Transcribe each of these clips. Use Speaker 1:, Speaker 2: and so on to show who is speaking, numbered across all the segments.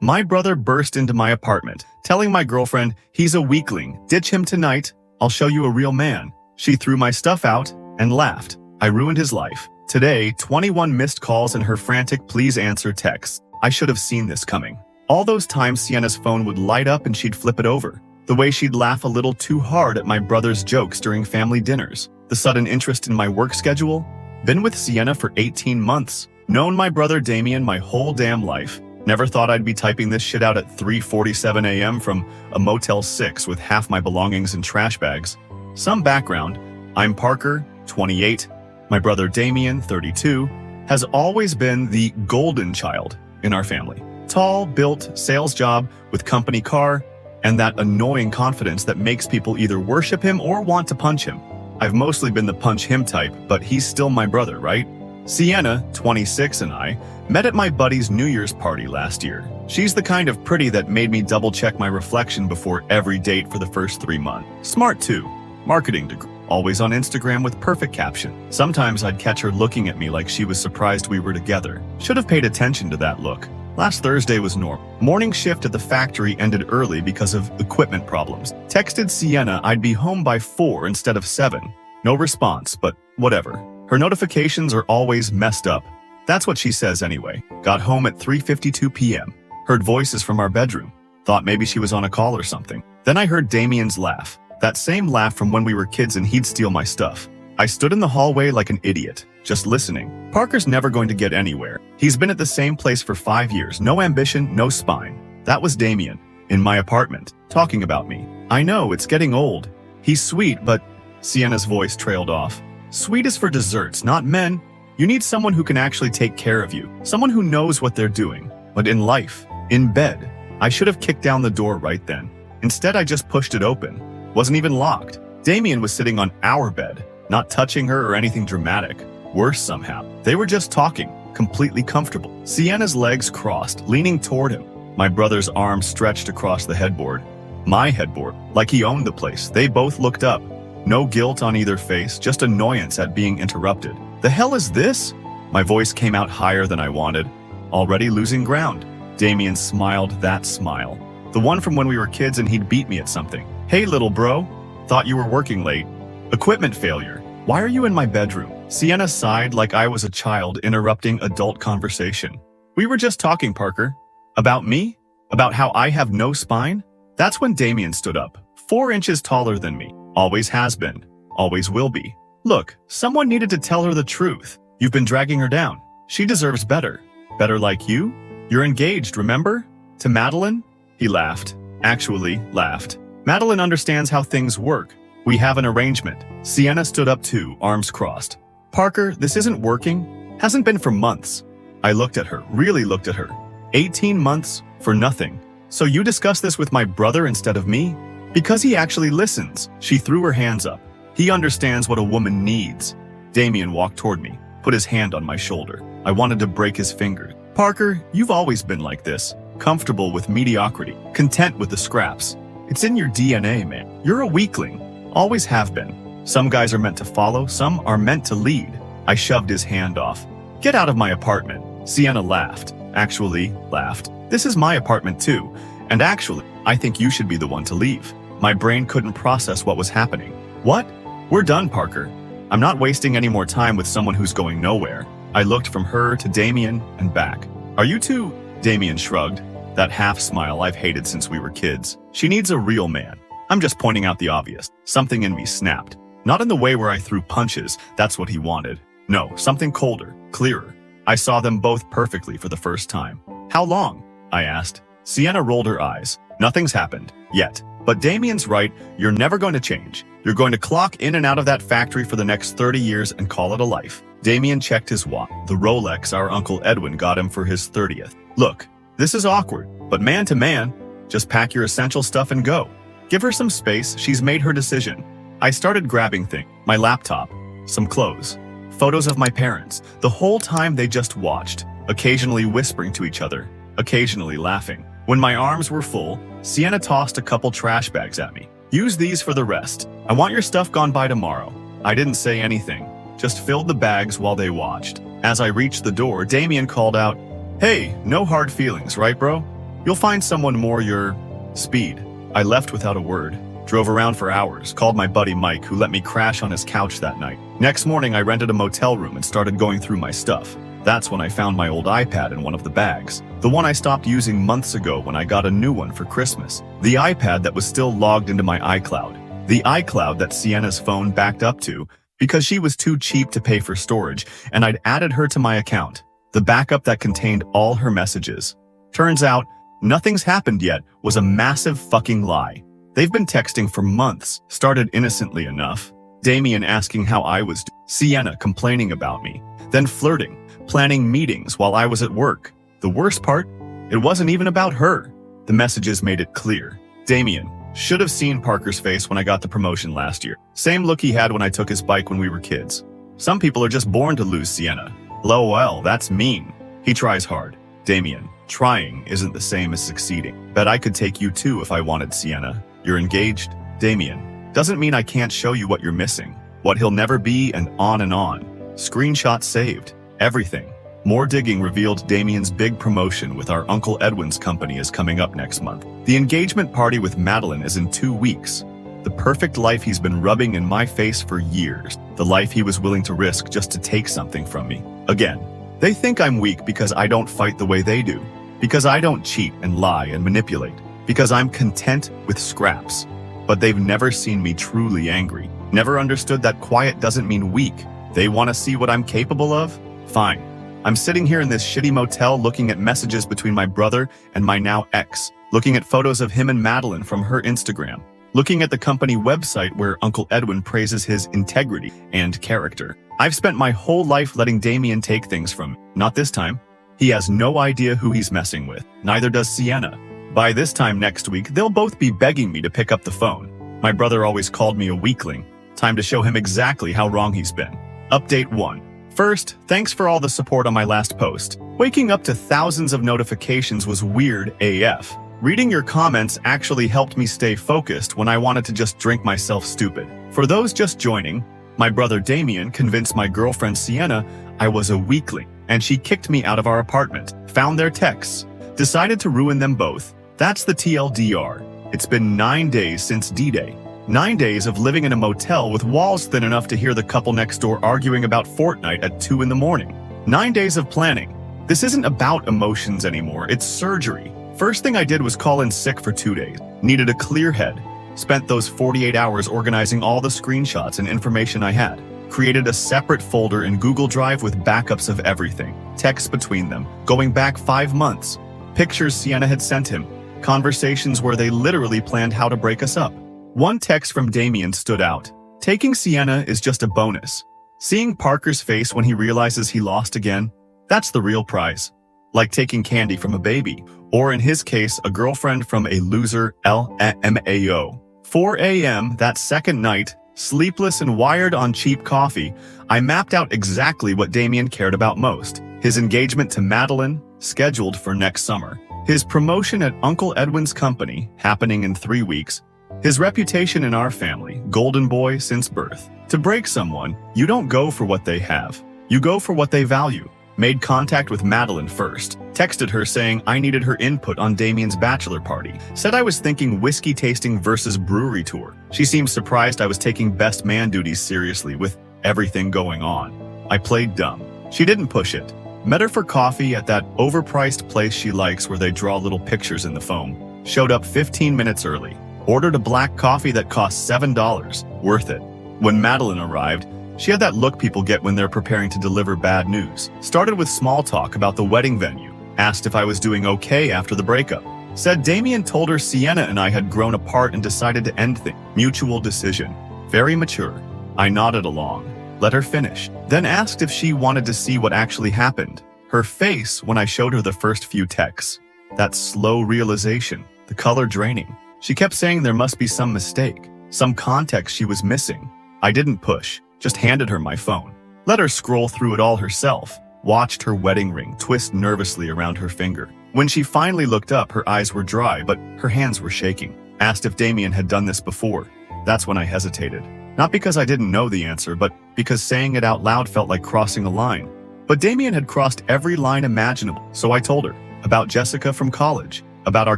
Speaker 1: My brother burst into my apartment, telling my girlfriend he's a weakling. Ditch him tonight. I'll show you a real man. She threw my stuff out and laughed. I ruined his life. Today, 21 missed calls and her frantic please answer texts. I should have seen this coming. All those times Sienna's phone would light up and she'd flip it over. The way she'd laugh a little too hard at my brother's jokes during family dinners. The sudden interest in my work schedule. Been with Sienna for 18 months. Known my brother Damien my whole damn life. Never thought I'd be typing this shit out at 3:47 a.m. from a Motel 6 with half my belongings in trash bags. Some background. I'm Parker, 28. My brother Damien, 32, has always been the golden child in our family. Tall, built, sales job with company car, and that annoying confidence that makes people either worship him or want to punch him. I've mostly been the punch him type, but he's still my brother, right? Sienna, 26, and I met at my buddy's New Year's party last year. She's the kind of pretty that made me double-check my reflection before every date for the first 3 months. Smart too. Marketing degree. Always on Instagram with perfect caption. Sometimes I'd catch her looking at me like she was surprised we were together. Should have paid attention to that look. Last Thursday was normal. Morning shift at the factory ended early because of equipment problems. Texted Sienna I'd be home by 4 instead of 7. No response, but whatever. Her notifications are always messed up. That's what she says anyway. Got home at 3:52 p.m. Heard voices from our bedroom. Thought maybe she was on a call or something. Then I heard Damien's laugh. That same laugh from when we were kids and he'd steal my stuff. I stood in the hallway like an idiot, just listening. Parker's never going to get anywhere. He's been at the same place for 5 years. No ambition, no spine. That was Damien, in my apartment, talking about me. I know, it's getting old. He's sweet, but... Sienna's voice trailed off. Sweet is for desserts, not men. You need someone who can actually take care of you. Someone who knows what they're doing. But in life, in bed, I should have kicked down the door right then. Instead, I just pushed it open. Wasn't even locked. Damien was sitting on our bed, not touching her or anything dramatic. Worse somehow. They were just talking, completely comfortable. Sienna's legs crossed, leaning toward him. My brother's arms stretched across the headboard. My headboard, like he owned the place. They both looked up. No guilt on either face, just annoyance at being interrupted. The hell is this? My voice came out higher than I wanted. Already losing ground. Damien smiled that smile. The one from when we were kids and he'd beat me at something. Hey little bro, thought you were working late. Equipment failure. Why are you in my bedroom? Sienna sighed like I was a child interrupting adult conversation. We were just talking, Parker. About me? About how I have no spine? That's when Damien stood up. 4 inches taller than me. Always has been. Always will be. Look, someone needed to tell her the truth. You've been dragging her down. She deserves better. Better like you? You're engaged, remember? To Madeline? He laughed. Actually, laughed. Madeline understands how things work. We have an arrangement. Sienna stood up too, arms crossed. Parker, this isn't working. Hasn't been for months. I looked at her, really looked at her. 18 months for nothing. So you discuss this with my brother instead of me? Because he actually listens. She threw her hands up. He understands what a woman needs. Damien walked toward me, put his hand on my shoulder. I wanted to break his finger. Parker, you've always been like this. Comfortable with mediocrity. Content with the scraps. It's in your DNA, man. You're a weakling. Always have been. Some guys are meant to follow, some are meant to lead. I shoved his hand off. Get out of my apartment. Sienna laughed. Actually, laughed. This is my apartment too. And actually, I think you should be the one to leave. My brain couldn't process what was happening. What? We're done, Parker. I'm not wasting any more time with someone who's going nowhere. I looked from her to Damien and back. Are you two? Damien shrugged. That half smile I've hated since we were kids. She needs a real man. I'm just pointing out the obvious. Something in me snapped. Not in the way where I threw punches. That's what he wanted. No, something colder, clearer. I saw them both perfectly for the first time. How long? I asked. Sienna rolled her eyes. Nothing's happened. Yet. But Damien's right, you're never going to change. You're going to clock in and out of that factory for the next 30 years and call it a life. Damien checked his watch, the Rolex our Uncle Edwin got him for his 30th. Look, this is awkward, but man to man, just pack your essential stuff and go. Give her some space, she's made her decision. I started grabbing things, my laptop, some clothes, photos of my parents. The whole time they just watched, occasionally whispering to each other, occasionally laughing. When my arms were full, Sienna tossed a couple trash bags at me. Use these for the rest. I want your stuff gone by tomorrow. I didn't say anything, just filled the bags while they watched. As I reached the door, Damien called out, Hey, no hard feelings, right bro? You'll find someone more your speed. I left without a word. Drove around for hours, called my buddy Mike, who let me crash on his couch that night. Next morning, I rented a motel room and started going through my stuff. That's when I found my old iPad in one of the bags. The one I stopped using months ago when I got a new one for Christmas. The iPad that was still logged into my iCloud. The iCloud that Sienna's phone backed up to because she was too cheap to pay for storage, and I'd added her to my account. The backup that contained all her messages. Turns out, nothing's happened yet was a massive fucking lie. They've been texting for months, started innocently enough. Damien asking how I was doing, Sienna complaining about me, then flirting, planning meetings while I was at work. The worst part? It wasn't even about her. The messages made it clear. Damien should have seen Parker's face when I got the promotion last year. Same look he had when I took his bike when we were kids. Some people are just born to lose Sienna. LOL, that's mean. He tries hard. Damien, trying isn't the same as succeeding. Bet I could take you too if I wanted Sienna. You're engaged? Damien, doesn't mean I can't show you what you're missing, what he'll never be, and on and on. Screenshot saved. Everything. More digging revealed Damien's big promotion with our Uncle Edwin's company is coming up next month. The engagement party with Madeline is in 2 weeks. The perfect life he's been rubbing in my face for years. The life he was willing to risk just to take something from me. Again, they think I'm weak because I don't fight the way they do. Because I don't cheat and lie and manipulate. Because I'm content with scraps. But they've never seen me truly angry. Never understood that quiet doesn't mean weak. They want to see what I'm capable of? Fine. I'm sitting here in this shitty motel looking at messages between my brother and my now ex. Looking at photos of him and Madeline from her Instagram. Looking at the company website where Uncle Edwin praises his integrity and character. I've spent my whole life letting Damien take things from me. Not this time. He has no idea who he's messing with. Neither does Sienna. By this time next week, they'll both be begging me to pick up the phone. My brother always called me a weakling. Time to show him exactly how wrong he's been. Update 1. First, thanks for all the support on my last post. Waking up to thousands of notifications was weird AF. Reading your comments actually helped me stay focused when I wanted to just drink myself stupid. For those just joining, my brother Damien convinced my girlfriend Sienna I was a weakling, and she kicked me out of our apartment, found their texts, decided to ruin them both. That's the TLDR. It's been 9 days since D-Day. 9 days of living in a motel with walls thin enough to hear the couple next door arguing about Fortnite at 2 in the morning. 9 days of planning. This isn't about emotions anymore, it's surgery. First thing I did was call in sick for 2 days. Needed a clear head. Spent those 48 hours organizing all the screenshots and information I had. Created a separate folder in Google Drive with backups of everything. Texts between them, going back 5 months. Pictures Sienna had sent him. Conversations where they literally planned how to break us up. One text from Damien stood out. Taking Sienna is just a bonus. Seeing Parker's face when he realizes he lost again, that's the real prize. Like taking candy from a baby, or in his case, a girlfriend from a loser LMAO. 4 a.m. that second night, sleepless and wired on cheap coffee, I mapped out exactly what Damien cared about most. His engagement to Madeline, scheduled for next summer. His promotion at Uncle Edwin's company, happening in 3 weeks. His reputation in our family, golden boy since birth. To break someone, you don't go for what they have. You go for what they value. Made contact with Madeline first. Texted her saying I needed her input on Damien's bachelor party. Said I was thinking whiskey tasting versus brewery tour. She seemed surprised I was taking best man duties seriously with everything going on. I played dumb. She didn't push it. Met her for coffee at that overpriced place she likes where they draw little pictures in the foam. Showed up 15 minutes early. Ordered a black coffee that cost $7. Worth it. When Madeline arrived, she had that look people get when they're preparing to deliver bad news. Started with small talk about the wedding venue. Asked if I was doing okay after the breakup. Said Damien told her Sienna and I had grown apart and decided to end things. Mutual decision. Very mature. I nodded along. Let her finish. Then asked if she wanted to see what actually happened. Her face when I showed her the first few texts. That slow realization. The color draining. She kept saying there must be some mistake. Some context she was missing. I didn't push. Just handed her my phone. Let her scroll through it all herself. Watched her wedding ring twist nervously around her finger. When she finally looked up, her eyes were dry, but her hands were shaking. Asked if Damien had done this before. That's when I hesitated. Not because I didn't know the answer, but because saying it out loud felt like crossing a line. But Damien had crossed every line imaginable, so I told her. About Jessica from college. About our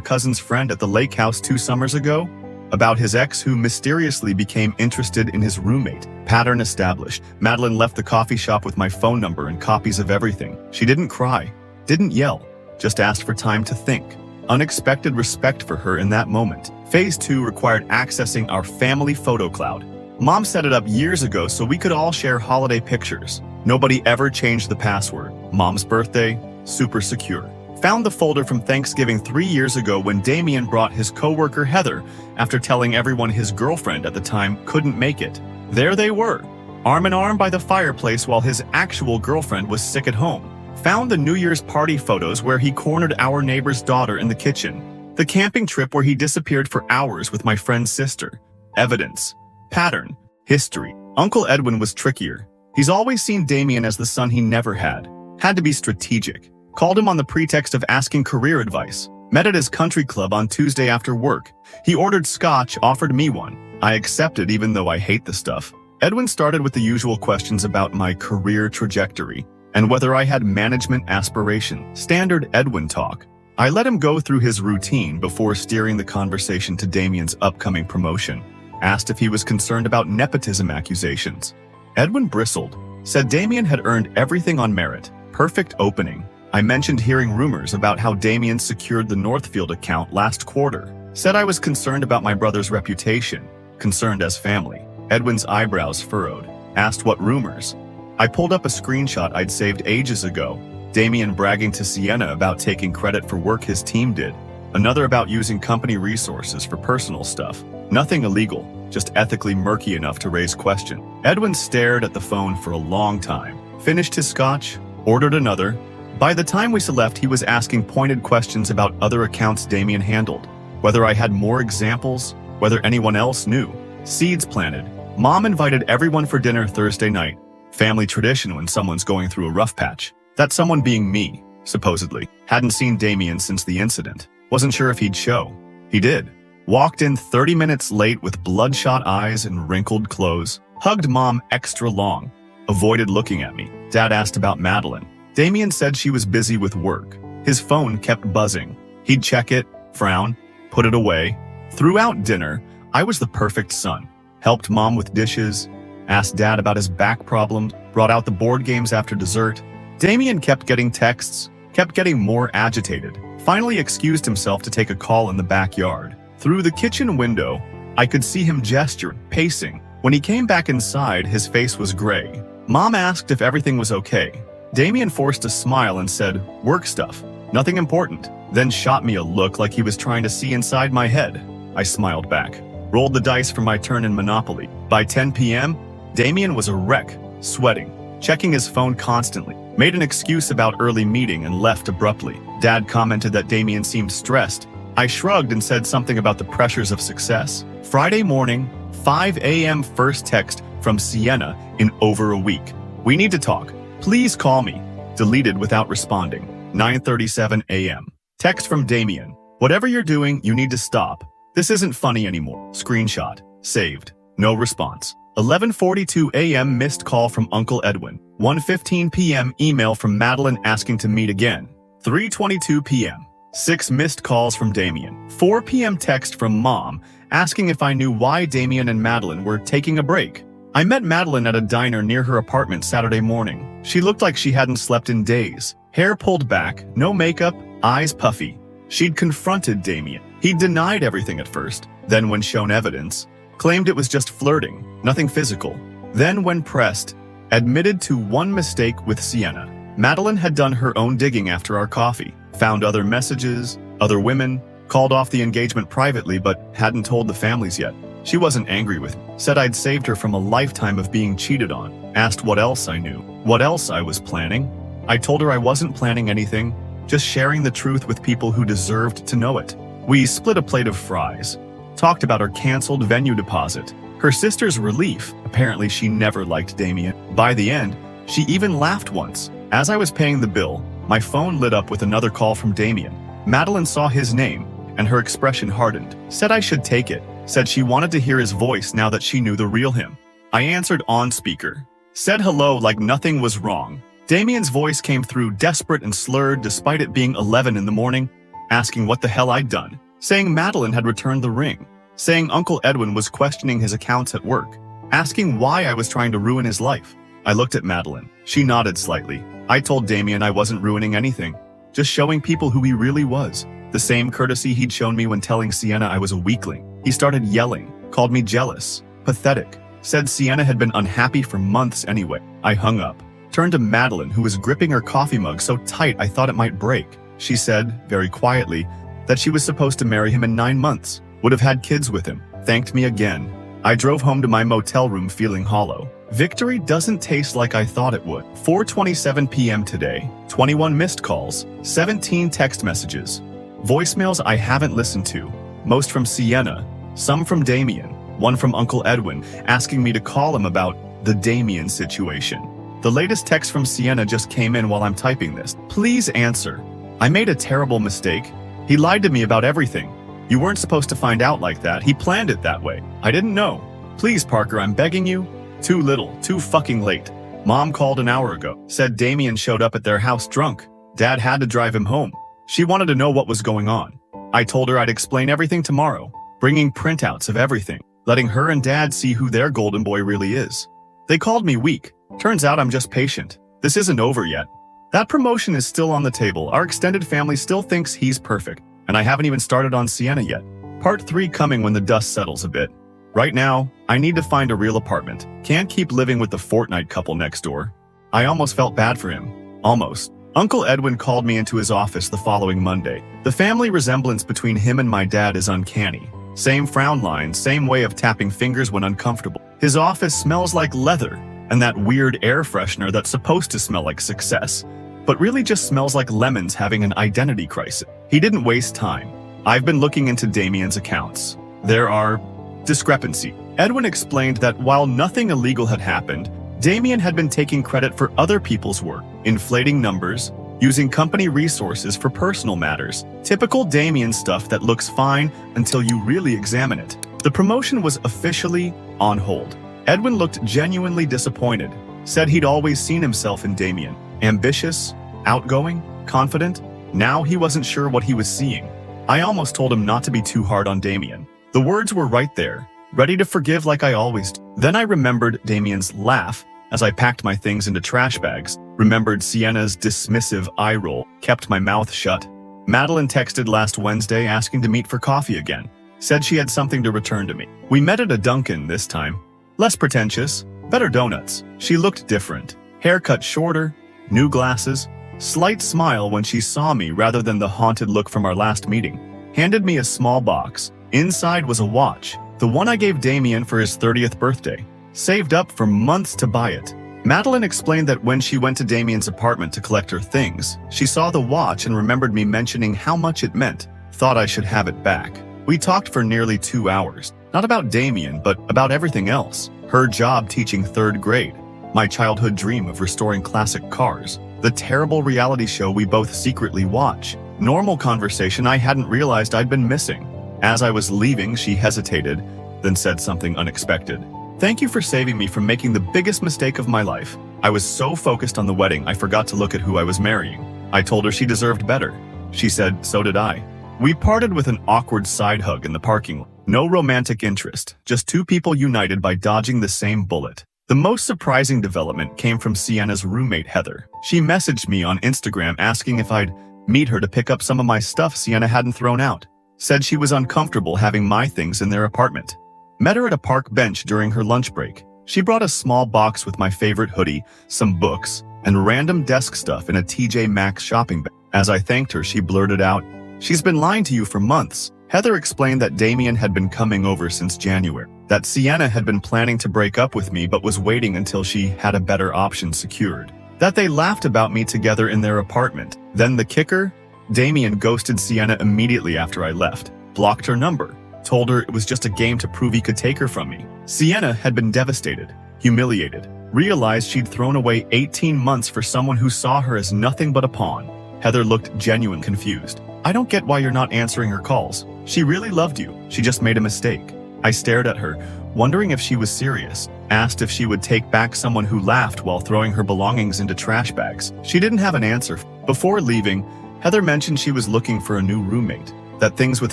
Speaker 1: cousin's friend at the lake house 2 summers ago? About his ex who mysteriously became interested in his roommate. Pattern established. Madeline left the coffee shop with my phone number and copies of everything. She didn't cry, didn't yell, just asked for time to think. Unexpected respect for her in that moment. Phase 2 required accessing our family photo cloud. Mom set it up years ago so we could all share holiday pictures. Nobody ever changed the password. Mom's birthday, super secure. Found the folder from Thanksgiving 3 years ago when Damien brought his coworker Heather after telling everyone his girlfriend at the time couldn't make it. There they were, arm in arm by the fireplace while his actual girlfriend was sick at home. Found the New Year's party photos where he cornered our neighbor's daughter in the kitchen. The camping trip where he disappeared for hours with my friend's sister. Evidence. Pattern. History. Uncle Edwin was trickier. He's always seen Damien as the son he never had. Had to be strategic. Called him on the pretext of asking career advice. Met at his country club on Tuesday after work. He ordered scotch, offered me one. I accepted even though I hate the stuff. Edwin started with the usual questions about my career trajectory and whether I had management aspiration. Standard Edwin talk. I let him go through his routine before steering the conversation to Damien's upcoming promotion. Asked if he was concerned about nepotism accusations. Edwin bristled, said Damien had earned everything on merit. Perfect opening. I mentioned hearing rumors about how Damien secured the Northfield account last quarter. Said I was concerned about my brother's reputation. Concerned as family. Edwin's eyebrows furrowed. Asked what rumors. I pulled up a screenshot I'd saved ages ago. Damien bragging to Sienna about taking credit for work his team did. Another about using company resources for personal stuff. Nothing illegal, just ethically murky enough to raise question. Edwin stared at the phone for a long time. Finished his scotch, ordered another. By the time we left, he was asking pointed questions about other accounts Damien handled. Whether I had more examples, whether anyone else knew. Seeds planted. Mom invited everyone for dinner Thursday night. Family tradition when someone's going through a rough patch. That someone being me, supposedly. Hadn't seen Damien since the incident. Wasn't sure if he'd show. He did. Walked in 30 minutes late with bloodshot eyes and wrinkled clothes. Hugged Mom extra long. Avoided looking at me. Dad asked about Madeline. Damien said she was busy with work. His phone kept buzzing. He'd check it, frown, put it away. Throughout dinner, I was the perfect son. Helped Mom with dishes, asked Dad about his back problems, brought out the board games after dessert. Damien kept getting texts, kept getting more agitated. Finally excused himself to take a call in the backyard. Through the kitchen window, I could see him gesturing, pacing. When he came back inside, his face was gray. Mom asked if everything was okay. Damien forced a smile and said, "Work stuff. Nothing important." Then shot me a look like he was trying to see inside my head. I smiled back. Rolled the dice for my turn in Monopoly. By 10 p.m., Damien was a wreck, sweating, checking his phone constantly. Made an excuse about early meeting and left abruptly. Dad commented that Damien seemed stressed. I shrugged and said something about the pressures of success. Friday morning, 5 a.m. first text from Sienna in over a week. "We need to talk. Please call me." Deleted without responding. 9:37 a.m. Text from Damien. "Whatever you're doing, you need to stop. This isn't funny anymore." Screenshot. Saved. No response. 11:42 a.m. missed call from Uncle Edwin. 1:15 p.m. email from Madeline asking to meet again. 3:22 p.m. 6 missed calls from Damien. 4 p.m. text from Mom asking if I knew why Damien and Madeline were taking a break. I met Madeline at a diner near her apartment Saturday morning. She looked like she hadn't slept in days. Hair pulled back, no makeup, eyes puffy. She'd confronted Damien. He'd denied everything at first. Then when shown evidence, claimed it was just flirting, nothing physical. Then when pressed, admitted to one mistake with Sienna. Madeline had done her own digging after our coffee. Found other messages, other women, called off the engagement privately but hadn't told the families yet. She wasn't angry with me. Said I'd saved her from a lifetime of being cheated on. Asked what else I knew. What else I was planning. I told her I wasn't planning anything, just sharing the truth with people who deserved to know it. We split a plate of fries. Talked about her canceled venue deposit. Her sister's relief. Apparently she never liked Damien. By the end, she even laughed once. As I was paying the bill, my phone lit up with another call from Damien. Madeline saw his name, and her expression hardened. Said I should take it. Said she wanted to hear his voice now that she knew the real him. I answered on speaker. Said hello like nothing was wrong. Damien's voice came through desperate and slurred despite it being 11 in the morning. asking what the hell I'd done, saying Madeline had returned the ring, saying Uncle Edwin was questioning his accounts at work, asking why I was trying to ruin his life. I looked at Madeline. She nodded slightly. I told Damien I wasn't ruining anything, just showing people who he really was. The same courtesy he'd shown me when telling Sienna I was a weakling. He started yelling, called me jealous, pathetic, said Sienna had been unhappy for months anyway. I hung up, turned to Madeline, who was gripping her coffee mug so tight I thought it might break. She said, very quietly, that she was supposed to marry him in 9 months, would have had kids with him, thanked me again. I drove home to my motel room feeling hollow. Victory doesn't taste like I thought it would. 4:27 p.m. today, 21 missed calls, 17 text messages, voicemails I haven't listened to, most from Sienna, some from Damien, one from Uncle Edwin, asking me to call him about the Damien situation. The latest text from Sienna just came in while I'm typing this. Please answer. I made a terrible mistake. He lied to me about everything. You weren't supposed to find out like that. He planned it that way. I didn't know. Please, Parker, I'm begging you. Too little, too fucking late. Mom called an hour ago, said Damien showed up at their house drunk. Dad had to drive him home. She wanted to know what was going on. I told her I'd explain everything tomorrow, bringing printouts of everything, letting her and Dad see who their golden boy really is. They called me weak. Turns out I'm just patient. This isn't over yet. That promotion is still on the table. Our extended family still thinks he's perfect, and I haven't even started on Sienna yet. Part 3 coming when the dust settles a bit. Right now, I need to find a real apartment. Can't keep living with the Fortnite couple next door. I almost felt bad for him. Almost. Uncle Edwin called me into his office the following Monday. The family resemblance between him and my dad is uncanny. Same frown lines, same way of tapping fingers when uncomfortable. His office smells like leather, and that weird air freshener that's supposed to smell like success, but really just smells like lemons having an identity crisis. He didn't waste time. I've been looking into Damien's accounts. There are discrepancies. Edwin explained that while nothing illegal had happened, Damien had been taking credit for other people's work, inflating numbers, using company resources for personal matters. Typical Damien stuff that looks fine until you really examine it. The promotion was officially on hold. Edwin looked genuinely disappointed, said he'd always seen himself in Damien. Ambitious, outgoing, confident. Now he wasn't sure what he was seeing. I almost told him not to be too hard on Damien. The words were right there, ready to forgive like I always do. Then I remembered Damien's laugh as I packed my things into trash bags, remembered Sienna's dismissive eye roll, kept my mouth shut. Madeline texted last Wednesday asking to meet for coffee again, said she had something to return to me. We met at a Dunkin' this time. Less pretentious, better donuts. She looked different. Haircut shorter, new glasses, slight smile when she saw me rather than the haunted look from our last meeting. Handed me a small box. Inside was a watch, the one I gave Damien for his 30th birthday. Saved up for months to buy it. Madeline explained that when she went to Damien's apartment to collect her things, she saw the watch and remembered me mentioning how much it meant. Thought I should have it back. We talked for nearly 2 hours. Not about Damien, but about everything else. Her job teaching 3rd grade. My childhood dream of restoring classic cars. The terrible reality show we both secretly watch. Normal conversation I hadn't realized I'd been missing. As I was leaving, she hesitated, then said something unexpected. Thank you for saving me from making the biggest mistake of my life. I was so focused on the wedding I forgot to look at who I was marrying. I told her she deserved better. She said, so did I. We parted with an awkward side hug in the parking lot. No romantic interest, just 2 people united by dodging the same bullet. The most surprising development came from Sienna's roommate Heather. She messaged me on Instagram asking if I'd meet her to pick up some of my stuff Sienna hadn't thrown out. Said she was uncomfortable having my things in their apartment. Met her at a park bench during her lunch break. She brought a small box with my favorite hoodie, some books, and random desk stuff in a TJ Maxx shopping bag. As I thanked her, she blurted out, "She's been lying to you for months." Heather explained that Damien had been coming over since January, that Sienna had been planning to break up with me but was waiting until she had a better option secured, that they laughed about me together in their apartment. Then the kicker? Damien ghosted Sienna immediately after I left, blocked her number, told her it was just a game to prove he could take her from me. Sienna had been devastated, humiliated, realized she'd thrown away 18 months for someone who saw her as nothing but a pawn. Heather looked genuinely confused. I don't get why you're not answering her calls. She really loved you. She just made a mistake. I stared at her, wondering if she was serious. Asked if she would take back someone who laughed while throwing her belongings into trash bags. She didn't have an answer. Before leaving, Heather mentioned she was looking for a new roommate, that things with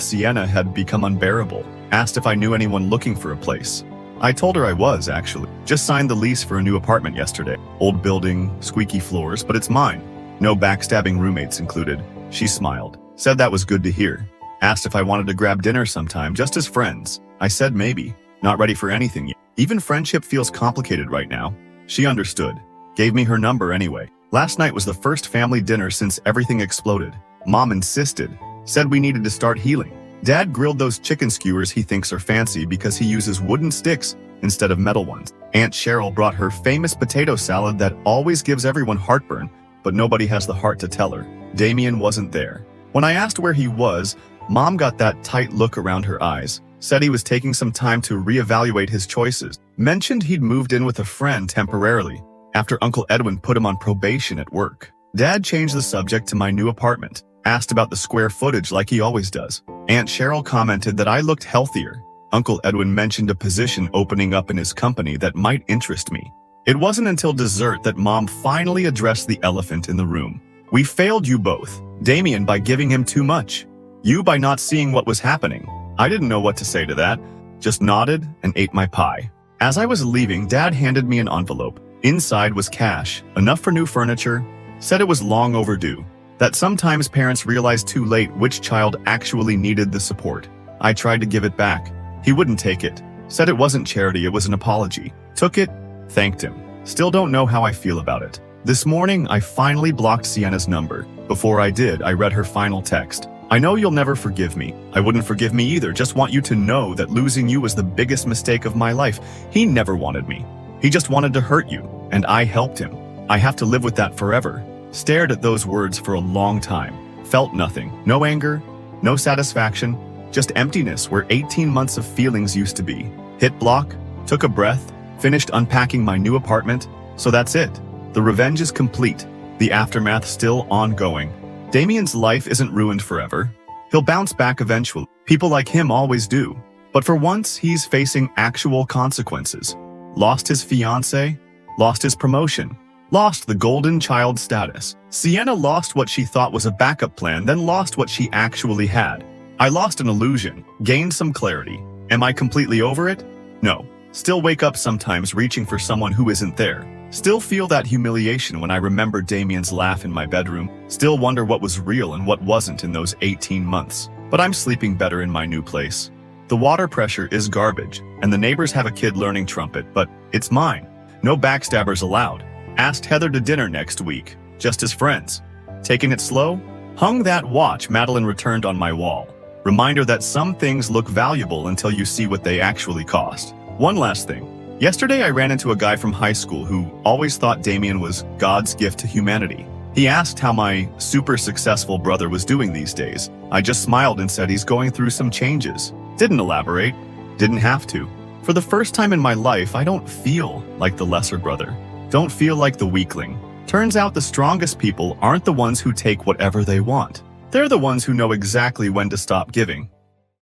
Speaker 1: Sienna had become unbearable, asked if I knew anyone looking for a place. I told her I was, actually. Just signed the lease for a new apartment yesterday. Old building, squeaky floors, but it's mine. No backstabbing roommates included. She smiled, said that was good to hear. Asked if I wanted to grab dinner sometime, just as friends. I said maybe. Not ready for anything yet. Even friendship feels complicated right now. She understood. Gave me her number anyway. Last night was the first family dinner since everything exploded. Mom insisted. Said we needed to start healing. Dad grilled those chicken skewers he thinks are fancy because he uses wooden sticks instead of metal ones. Aunt Cheryl brought her famous potato salad that always gives everyone heartburn, but nobody has the heart to tell her. Damien wasn't there. When I asked where he was, Mom got that tight look around her eyes. Said he was taking some time to reevaluate his choices. Mentioned he'd moved in with a friend temporarily, after Uncle Edwin put him on probation at work. Dad changed the subject to my new apartment. Asked about the square footage like he always does. Aunt Cheryl commented that I looked healthier. Uncle Edwin mentioned a position opening up in his company that might interest me. It wasn't until dessert that Mom finally addressed the elephant in the room. We failed you both. Damien by giving him too much. You by not seeing what was happening. I didn't know what to say to that. Just nodded and ate my pie. As I was leaving, Dad handed me an envelope. Inside was cash, enough for new furniture. Said it was long overdue. That sometimes parents realize too late which child actually needed the support. I tried to give it back. He wouldn't take it. Said it wasn't charity, it was an apology. Took it, thanked him. Still don't know how I feel about it. This morning, I finally blocked Sienna's number. Before I did, I read her final text. I know you'll never forgive me. I wouldn't forgive me either, just want you to know that losing you was the biggest mistake of my life. He never wanted me. He just wanted to hurt you, and I helped him. I have to live with that forever. Stared at those words for a long time. Felt nothing. No anger, no satisfaction, just emptiness where 18 months of feelings used to be. Hit block, took a breath, finished unpacking my new apartment. So that's it. The revenge is complete. The aftermath still ongoing. Damien's life isn't ruined forever. He'll bounce back eventually. People like him always do. But for once, he's facing actual consequences. Lost his fiancée, lost his promotion, lost the golden child status. Sienna lost what she thought was a backup plan, then lost what she actually had. I lost an illusion, gained some clarity. Am I completely over it? No. Still wake up sometimes reaching for someone who isn't there. Still feel that humiliation when I remember Damien's laugh in my bedroom. Still wonder what was real and what wasn't in those 18 months. But I'm sleeping better in my new place. The water pressure is garbage, and the neighbors have a kid learning trumpet, but it's mine. No backstabbers allowed. Asked Heather to dinner next week, just as friends. Taking it slow? Hung that watch Madeline returned on my wall. Reminder that some things look valuable until you see what they actually cost. One last thing. Yesterday I ran into a guy from high school who always thought Damien was God's gift to humanity. He asked how my super successful brother was doing these days. I just smiled and said he's going through some changes. Didn't elaborate. Didn't have to. For the first time in my life, I don't feel like the lesser brother. Don't feel like the weakling. Turns out the strongest people aren't the ones who take whatever they want. They're the ones who know exactly when to stop giving.